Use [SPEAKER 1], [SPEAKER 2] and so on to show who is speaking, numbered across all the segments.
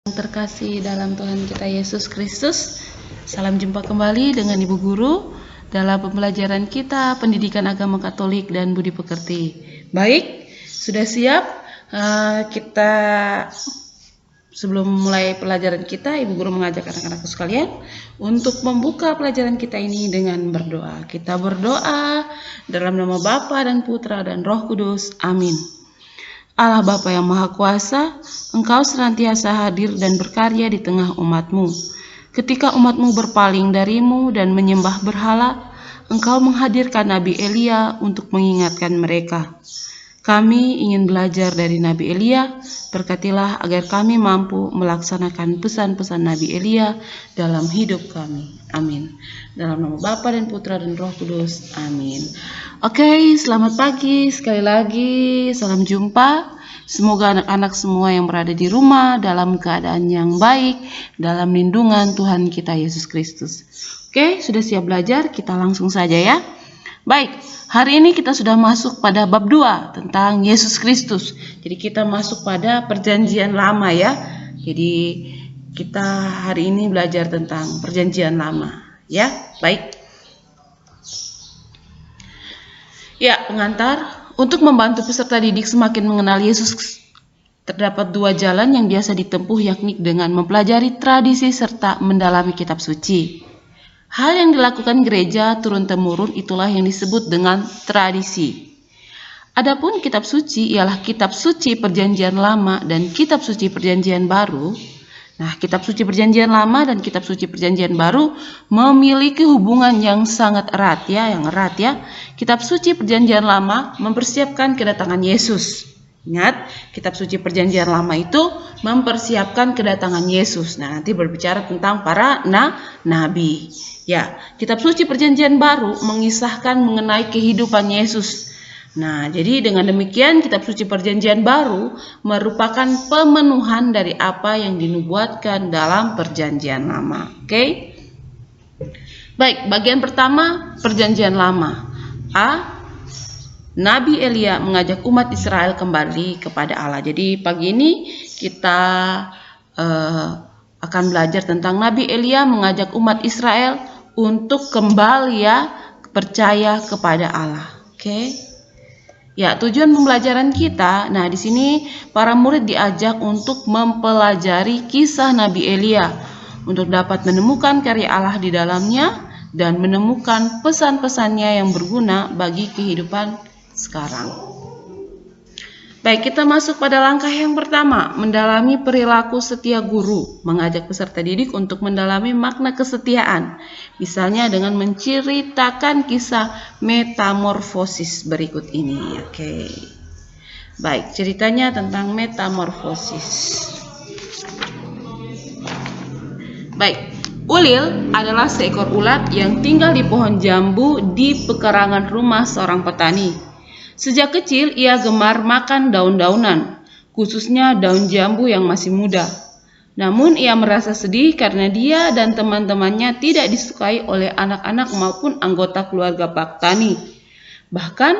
[SPEAKER 1] Yang terkasih dalam Tuhan kita Yesus Kristus, salam jumpa kembali dengan Ibu Guru dalam pembelajaran kita Pendidikan Agama Katolik dan Budi Pekerti. Baik, sudah siap? Kita sebelum mulai pelajaran kita, Ibu Guru mengajak anak-anakku sekalian untuk membuka pelajaran kita ini dengan berdoa. Kita berdoa dalam nama Bapa dan Putra dan Roh Kudus. Amin. Allah Bapa yang Maha Kuasa, Engkau senantiasa hadir dan berkarya di tengah umat-Mu. Ketika umat-Mu berpaling dari-Mu dan menyembah berhala, Engkau menghadirkan Nabi Elia untuk mengingatkan mereka. Kami ingin belajar dari Nabi Elia, berkatilah agar kami mampu melaksanakan pesan-pesan Nabi Elia dalam hidup kami. Amin. Dalam nama Bapa dan Putra dan Roh Kudus. Amin. Oke, selamat pagi. Sekali lagi, salam jumpa. Semoga anak-anak semua yang berada di rumah dalam keadaan yang baik, dalam lindungan Tuhan kita Yesus Kristus. Oke, sudah siap belajar? Kita langsung saja ya. Baik, hari ini kita sudah masuk pada bab 2 tentang Yesus Kristus. Jadi kita masuk pada perjanjian lama ya. Jadi kita hari ini belajar tentang perjanjian lama ya. Baik. Ya, pengantar. Untuk membantu peserta didik semakin mengenal Yesus, terdapat 2 jalan yang biasa ditempuh, yakni dengan mempelajari tradisi serta mendalami kitab suci. Hal yang dilakukan gereja turun-temurun itulah yang disebut dengan tradisi. Adapun kitab suci ialah kitab suci perjanjian lama dan kitab suci perjanjian baru. Nah, kitab suci perjanjian lama dan kitab suci perjanjian baru memiliki hubungan yang sangat erat ya, Kitab suci perjanjian lama mempersiapkan kedatangan Yesus. Ingat, kitab suci perjanjian lama itu mempersiapkan kedatangan Yesus. Nah, nanti berbicara tentang para nabi. Ya, kitab suci perjanjian baru mengisahkan mengenai kehidupan Yesus. Nah, jadi dengan demikian kitab suci perjanjian baru merupakan pemenuhan dari apa yang dinubuatkan dalam perjanjian lama. Oke? Baik, bagian pertama perjanjian lama. A. Nabi Elia mengajak umat Israel kembali kepada Allah. Jadi pagi ini kita akan belajar tentang Nabi Elia mengajak umat Israel untuk kembali ya percaya kepada Allah. Oke? Ya, tujuan pembelajaran kita, nah di sini para murid diajak untuk mempelajari kisah Nabi Elia untuk dapat menemukan karya Allah di dalamnya dan menemukan pesan-pesannya yang berguna bagi kehidupan sekarang. Baik, kita masuk pada langkah yang pertama, mendalami perilaku setia guru, mengajak peserta didik untuk mendalami makna kesetiaan, misalnya dengan menceritakan kisah metamorfosis berikut ini. Oke. Baik, ceritanya tentang metamorfosis. Baik, Ulil adalah seekor ulat yang tinggal di pohon jambu di pekarangan rumah seorang petani. Sejak kecil ia gemar makan daun-daunan, khususnya daun jambu yang masih muda. Namun ia merasa sedih karena dia dan teman-temannya tidak disukai oleh anak-anak maupun anggota keluarga Pak Tani. Bahkan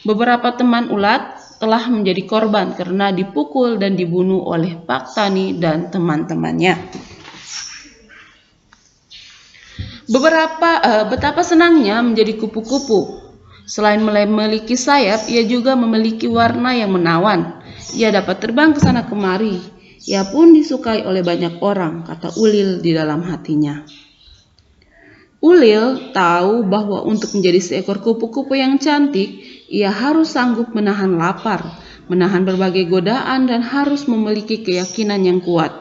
[SPEAKER 1] beberapa teman ulat telah menjadi korban karena dipukul dan dibunuh oleh Pak Tani dan teman-temannya. Betapa senangnya menjadi kupu-kupu. Selain memiliki sayap, ia juga memiliki warna yang menawan. Ia dapat terbang ke sana kemari. Ia pun disukai oleh banyak orang, kata Ulil di dalam hatinya. Ulil tahu bahwa untuk menjadi seekor kupu-kupu yang cantik, ia harus sanggup menahan lapar, menahan berbagai godaan, dan harus memiliki keyakinan yang kuat.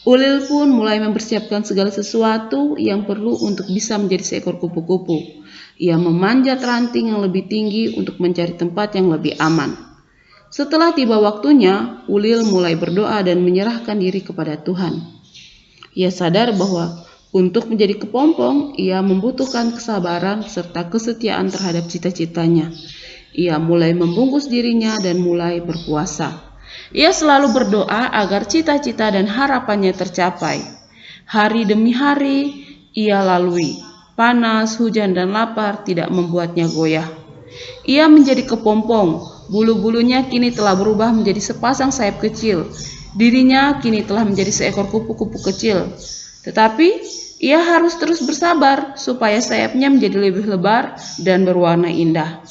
[SPEAKER 1] Ulil pun mulai mempersiapkan segala sesuatu yang perlu untuk bisa menjadi seekor kupu-kupu. Ia memanjat ranting yang lebih tinggi untuk mencari tempat yang lebih aman. Setelah tiba waktunya, Ulil mulai berdoa dan menyerahkan diri kepada Tuhan. Ia sadar bahwa untuk menjadi kepompong, ia membutuhkan kesabaran serta kesetiaan terhadap cita-citanya. Ia mulai membungkus dirinya dan mulai berpuasa. Ia selalu berdoa agar cita-cita dan harapannya tercapai. Hari demi hari ia lalui. Panas, hujan, dan lapar tidak membuatnya goyah. Ia menjadi kepompong. Bulu-bulunya kini telah berubah menjadi sepasang sayap kecil. Dirinya kini telah menjadi seekor kupu-kupu kecil. Tetapi ia harus terus bersabar supaya sayapnya menjadi lebih lebar dan berwarna indah.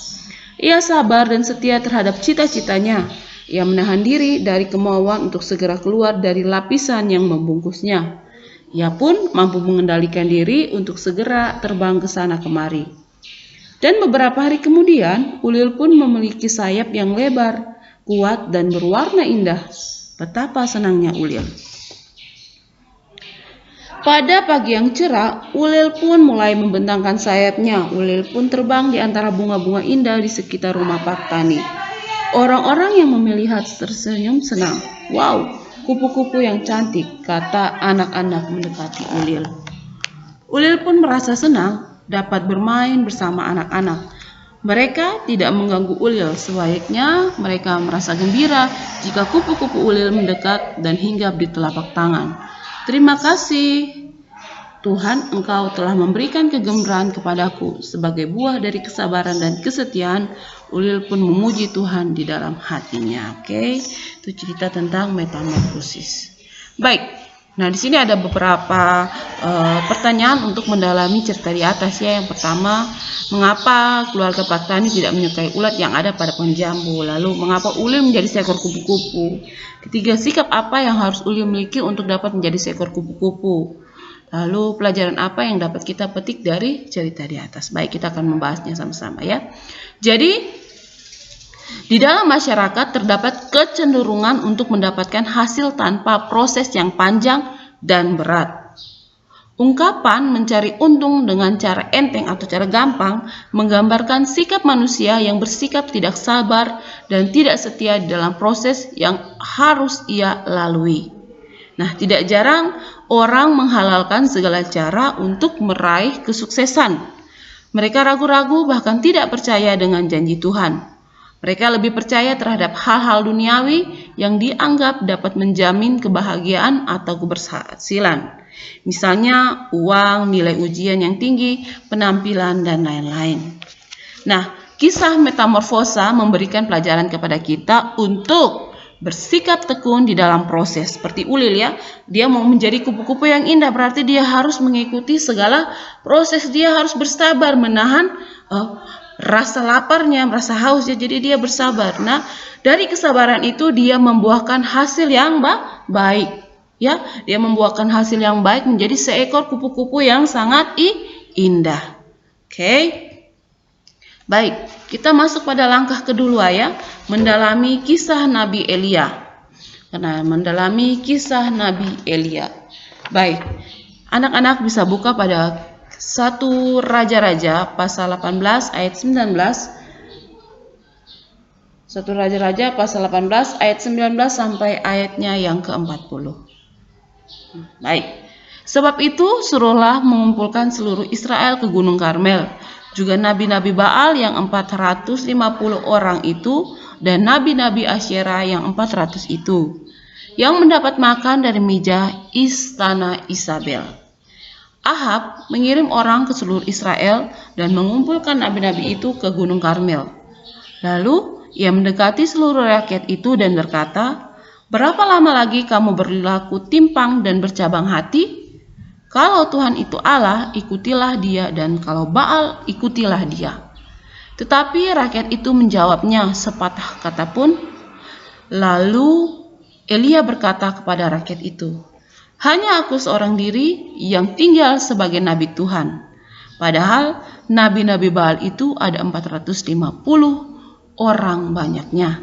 [SPEAKER 1] Ia sabar dan setia terhadap cita-citanya. Ia menahan diri dari kemauan untuk segera keluar dari lapisan yang membungkusnya. Ia pun mampu mengendalikan diri untuk segera terbang ke sana kemari. Dan beberapa hari kemudian, Ulil pun memiliki sayap yang lebar, kuat dan berwarna indah. Betapa senangnya Ulil. Pada pagi yang cerah, Ulil pun mulai membentangkan sayapnya. Ulil pun terbang di antara bunga-bunga indah di sekitar rumah Pak Tani. Orang-orang yang melihat tersenyum senang. Wow, kupu-kupu yang cantik, kata anak-anak mendekati Ulil. Ulil pun merasa senang dapat bermain bersama anak-anak. Mereka tidak mengganggu Ulil, sebaliknya mereka merasa gembira jika kupu-kupu Ulil mendekat dan hinggap di telapak tangan. Terima kasih Tuhan, Engkau telah memberikan kegembiraan kepadaku. Sebagai buah dari kesabaran dan kesetiaan, Ulil pun memuji Tuhan di dalam hatinya. Oke, itu cerita tentang metamorfosis. Baik, nah di sini ada beberapa pertanyaan untuk mendalami cerita di atas ya. Yang pertama, mengapa keluarga Pak Tani tidak menyukai ulat yang ada pada pohon jambu? Lalu, mengapa Ulil menjadi seekor kupu-kupu? Ketiga, sikap apa yang harus Ulil miliki untuk dapat menjadi seekor kupu-kupu? Lalu pelajaran apa yang dapat kita petik dari cerita di atas? Baik, kita akan membahasnya sama-sama ya. Jadi, di dalam masyarakat terdapat kecenderungan untuk mendapatkan hasil tanpa proses yang panjang dan berat. Ungkapan mencari untung dengan cara enteng atau cara gampang menggambarkan sikap manusia yang bersikap tidak sabar dan tidak setia dalam proses yang harus ia lalui. Nah, tidak jarang orang menghalalkan segala cara untuk meraih kesuksesan. Mereka ragu-ragu bahkan tidak percaya dengan janji Tuhan. Mereka lebih percaya terhadap hal-hal duniawi yang dianggap dapat menjamin kebahagiaan atau keberhasilan. Misalnya uang, nilai ujian yang tinggi, penampilan, dan lain-lain. Nah, kisah metamorfosa memberikan pelajaran kepada kita untuk bersikap tekun di dalam proses. Seperti Ulil ya, dia mau menjadi kupu-kupu yang indah, berarti dia harus mengikuti segala proses. Dia harus bersabar, menahan rasa laparnya, rasa hausnya, jadi dia bersabar. Nah, dari kesabaran itu dia membuahkan hasil yang baik. Ya, dia membuahkan hasil yang baik menjadi seekor kupu-kupu yang sangat indah. Oke. Baik, kita masuk pada langkah kedua ya, mendalami kisah Nabi Elia. Karena mendalami kisah Nabi Elia. Baik, anak-anak bisa buka pada 1 Raja-Raja pasal 18 ayat 19. 1 Raja-Raja pasal 18 ayat 19 sampai ayatnya yang ke-40. Baik, sebab itu suruhlah mengumpulkan seluruh Israel ke Gunung Karmel. Juga nabi-nabi Baal yang 450 orang itu dan nabi-nabi Asyera yang 400 itu, yang mendapat makan dari meja istana Isabel. Ahab mengirim orang ke seluruh Israel dan mengumpulkan nabi-nabi itu ke Gunung Karmel. Lalu ia mendekati seluruh rakyat itu dan berkata, "Berapa lama lagi kamu berlaku timpang dan bercabang hati? Kalau Tuhan itu Allah, ikutilah dia, dan kalau Baal, ikutilah dia." Tetapi rakyat itu menjawabnya sepatah kata pun. Lalu Elia berkata kepada rakyat itu, "Hanya aku seorang diri yang tinggal sebagai nabi Tuhan. Padahal nabi-nabi Baal itu ada 450 orang banyaknya.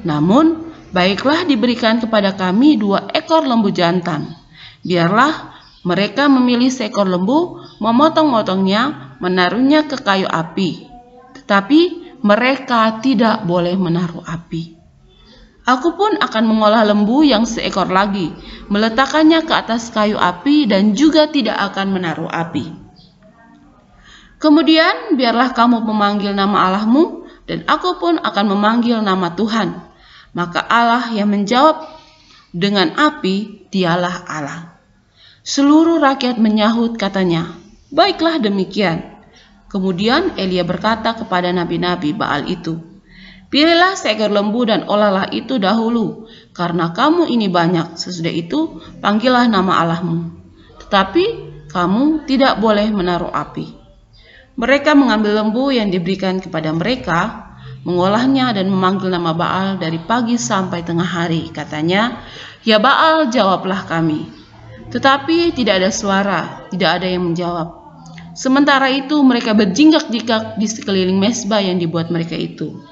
[SPEAKER 1] Namun, baiklah diberikan kepada kami 2 ekor lembu jantan. Biarlah mereka memilih seekor lembu, memotong-motongnya, menaruhnya ke kayu api. Tetapi mereka tidak boleh menaruh api. Aku pun akan mengolah lembu yang seekor lagi, meletakkannya ke atas kayu api dan juga tidak akan menaruh api. Kemudian biarlah kamu memanggil nama Allahmu, dan aku pun akan memanggil nama Tuhan. Maka Allah yang menjawab dengan api, dialah Allah." Seluruh rakyat menyahut katanya, "Baiklah demikian." Kemudian Elia berkata kepada nabi-nabi Baal itu, Pilihlah seekor lembu dan olahlah itu dahulu, karena kamu ini banyak. Sesudah itu, panggillah nama Allahmu. Tetapi kamu tidak boleh menaruh api. Mereka mengambil lembu yang diberikan kepada mereka, mengolahnya dan memanggil nama Baal dari pagi sampai tengah hari. Katanya, "Ya Baal, jawablah kami." Tetapi tidak ada suara, tidak ada yang menjawab. Sementara itu mereka berjingkak-jingkak di sekeliling mezbah yang dibuat mereka itu.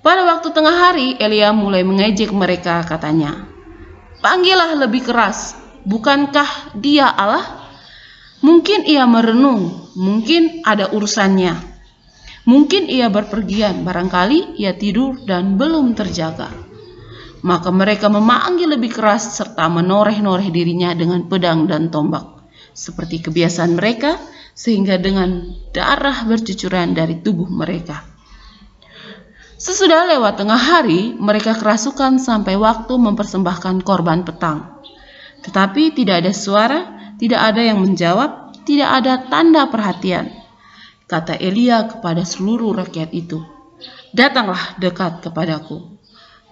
[SPEAKER 1] Pada waktu tengah hari, Elia mulai mengejek mereka, katanya, "Panggillah lebih keras, bukankah dia Allah? Mungkin ia merenung, mungkin ada urusannya. Mungkin ia berpergian, barangkali ia tidur dan belum terjaga." Maka mereka memanggil lebih keras serta menoreh-noreh dirinya dengan pedang dan tombak, seperti kebiasaan mereka, sehingga dengan darah bercucuran dari tubuh mereka. Sesudah lewat tengah hari, mereka kerasukan sampai waktu mempersembahkan korban petang. Tetapi tidak ada suara, tidak ada yang menjawab, tidak ada tanda perhatian. Kata Elia kepada seluruh rakyat itu, "Datanglah dekat kepadaku."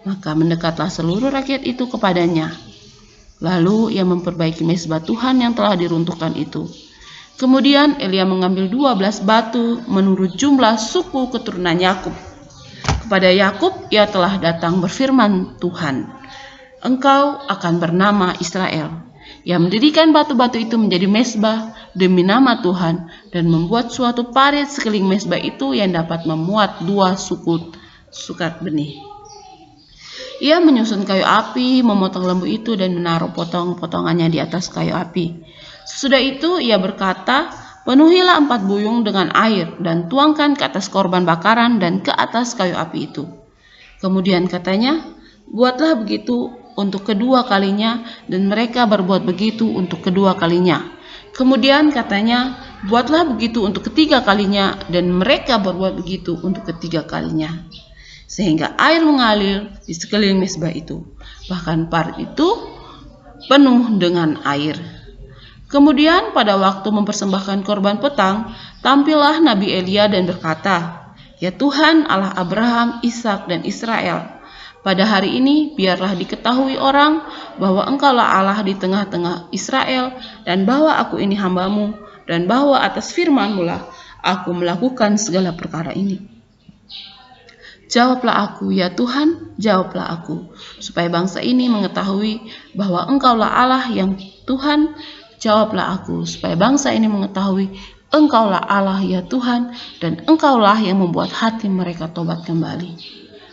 [SPEAKER 1] Maka mendekatlah seluruh rakyat itu kepadanya. Lalu ia memperbaiki mezbah Tuhan yang telah diruntuhkan itu. Kemudian Elia mengambil 12 batu menurut jumlah suku keturunan Yakub. Kepada Yakub ia telah datang berfirman Tuhan, "Engkau akan bernama Israel." Ia mendirikan batu-batu itu menjadi mezbah demi nama Tuhan dan membuat suatu parit sekeliling mezbah itu yang dapat memuat 2 sukat benih. Ia menyusun kayu api, memotong lembu itu dan menaruh potong-potongannya di atas kayu api. Sesudah itu ia berkata, "Penuhilah 4 buyung dengan air dan tuangkan ke atas korban bakaran dan ke atas kayu api itu." Kemudian katanya, "Buatlah begitu untuk kedua kalinya," dan mereka berbuat begitu untuk kedua kalinya. Kemudian katanya, "Buatlah begitu untuk ketiga kalinya," dan mereka berbuat begitu untuk ketiga kalinya. Sehingga air mengalir di sekeliling mezbah itu. Bahkan parit itu penuh dengan air. Kemudian pada waktu mempersembahkan korban petang, tampillah Nabi Elia dan berkata, "Ya Tuhan Allah Abraham, Ishak dan Israel, pada hari ini biarlah diketahui orang bahwa Engkaulah Allah di tengah-tengah Israel, dan bahwa aku ini hamba-Mu, dan bahwa atas firman-Mu lah aku melakukan segala perkara ini. Jawablah aku, ya Tuhan, jawablah aku, supaya bangsa ini mengetahui bahwa Engkaulah Allah yang Tuhan. Jawablah aku, supaya bangsa ini mengetahui Engkaulah Allah ya Tuhan, dan Engkaulah yang membuat hati mereka tobat kembali."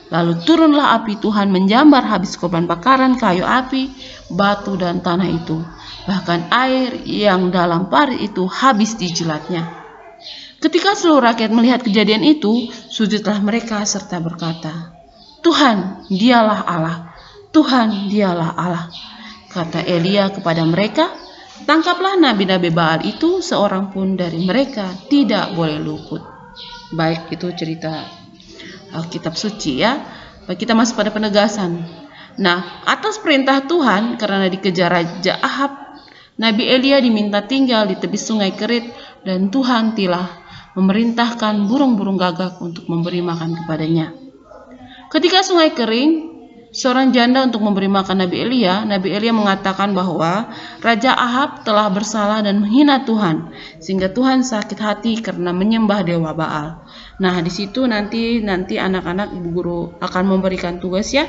[SPEAKER 1] Lalu turunlah api Tuhan menjambar habis korban bakaran, kayu api, batu dan tanah itu. Bahkan air yang dalam parit itu habis dijilatnya. Ketika seluruh rakyat melihat kejadian itu, sujudlah mereka serta berkata, "Tuhan, dialah Allah. Tuhan, dialah Allah." Kata Elia kepada mereka, "Tangkaplah nabi-nabi Baal itu, seorang pun dari mereka tidak boleh luput." Baik, itu cerita Alkitab suci ya. Kita masuk pada penegasan. Nah, atas perintah Tuhan, karena dikejar Raja Ahab, Nabi Elia diminta tinggal di tepi sungai Kerit, dan Tuhan telah memerintahkan burung-burung gagak untuk memberi makan kepadanya. Ketika sungai kering, seorang janda untuk memberi makan Nabi Elia mengatakan bahwa Raja Ahab telah bersalah dan menghina Tuhan, sehingga Tuhan sakit hati karena menyembah dewa Baal. Nah, di situ nanti anak-anak Ibu Guru akan memberikan tugas ya.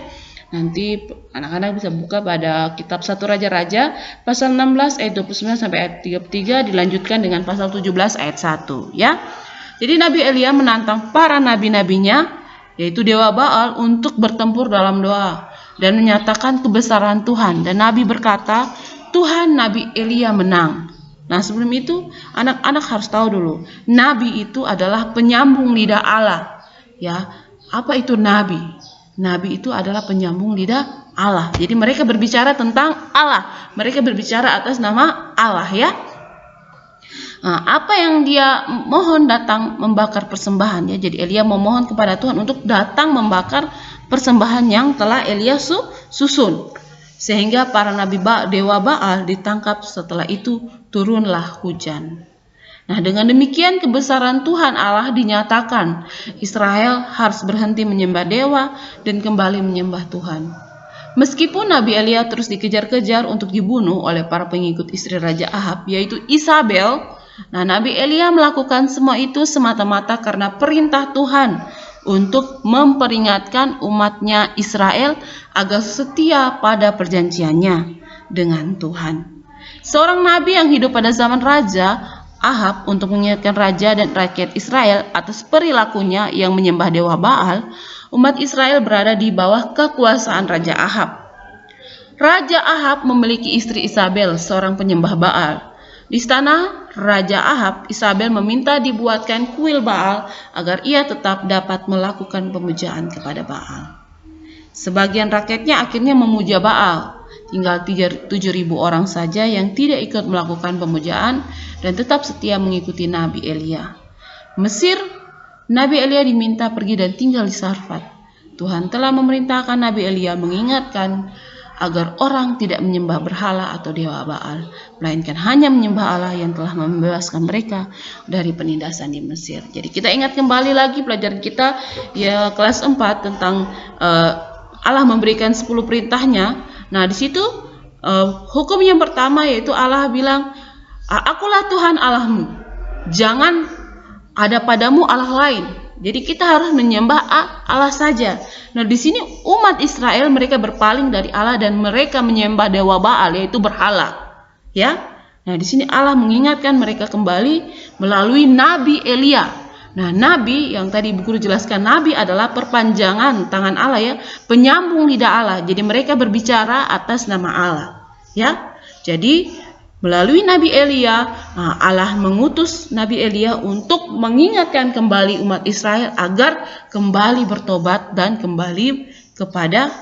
[SPEAKER 1] Nanti anak-anak bisa buka pada kitab 1 Raja-Raja pasal 16 ayat 29 sampai ayat 33, dilanjutkan dengan pasal 17 ayat 1 ya. Jadi Nabi Elia menantang para nabi-nabinya, yaitu dewa Baal, untuk bertempur dalam doa dan menyatakan kebesaran Tuhan. Dan Nabi berkata, "Tuhan, Nabi Elia menang." Nah, sebelum itu anak-anak harus tahu dulu, nabi itu adalah penyambung lidah Allah. Ya, apa itu nabi? Nabi itu adalah penyambung lidah Allah. Jadi mereka berbicara tentang Allah. Mereka berbicara atas nama Allah ya. Nah, apa yang dia mohon datang membakar persembahan ya. Jadi Elia memohon kepada Tuhan untuk datang membakar persembahan yang telah Elia susun. Sehingga para nabi dewa Baal ditangkap. Setelah itu turunlah hujan. Nah, dengan demikian kebesaran Tuhan Allah dinyatakan. Israel harus berhenti menyembah dewa dan kembali menyembah Tuhan. Meskipun Nabi Elia terus dikejar-kejar untuk dibunuh oleh para pengikut istri Raja Ahab, yaitu Isabel, nah Nabi Elia melakukan semua itu semata-mata karena perintah Tuhan untuk memperingatkan umatnya Israel agar setia pada perjanjiannya dengan Tuhan. Seorang nabi yang hidup pada zaman Raja Ahab untuk mengingatkan raja dan rakyat Israel atas perilakunya yang menyembah dewa Baal, umat Israel berada di bawah kekuasaan Raja Ahab. Raja Ahab memiliki istri Isabel, seorang penyembah Baal. Di istana Raja Ahab, Isabel meminta dibuatkan kuil Baal agar ia tetap dapat melakukan pemujaan kepada Baal. Sebagian rakyatnya akhirnya memuja Baal. Tinggal 7.000 orang saja yang tidak ikut melakukan pemujaan dan tetap setia mengikuti Nabi Elia. Mesir, Nabi Elia diminta pergi dan tinggal di Sarfat. Tuhan telah memerintahkan Nabi Elia mengingatkan agar orang tidak menyembah berhala atau dewa Baal, melainkan hanya menyembah Allah yang telah membebaskan mereka dari penindasan di Mesir. Jadi kita ingat kembali lagi pelajaran kita ya kelas 4 tentang Allah memberikan 10 perintahnya. Nah, di situ hukum yang pertama yaitu Allah bilang, "Akulah Tuhan Allahmu. Jangan ada padamu Allah lain." Jadi kita harus menyembah Allah saja. Nah, di sini umat Israel mereka berpaling dari Allah dan mereka menyembah dewa Baal yaitu berhala. Ya. Nah, di sini Allah mengingatkan mereka kembali melalui Nabi Elia. Nah, nabi yang tadi Ibu Guru jelaskan, nabi adalah perpanjangan tangan Allah ya, penyambung lidah Allah. Jadi mereka berbicara atas nama Allah, ya. Jadi melalui Nabi Elia, Allah mengutus Nabi Elia untuk mengingatkan kembali umat Israel agar kembali bertobat dan kembali kepada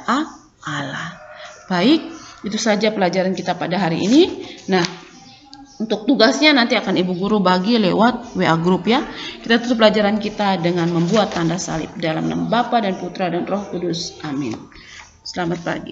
[SPEAKER 1] Allah. Baik, itu saja pelajaran kita pada hari ini. Nah, untuk tugasnya nanti akan Ibu Guru bagi lewat WA Group ya. Kita tutup pelajaran kita dengan membuat tanda salib dalam nama Bapa dan Putra dan Roh Kudus. Amin. Selamat pagi.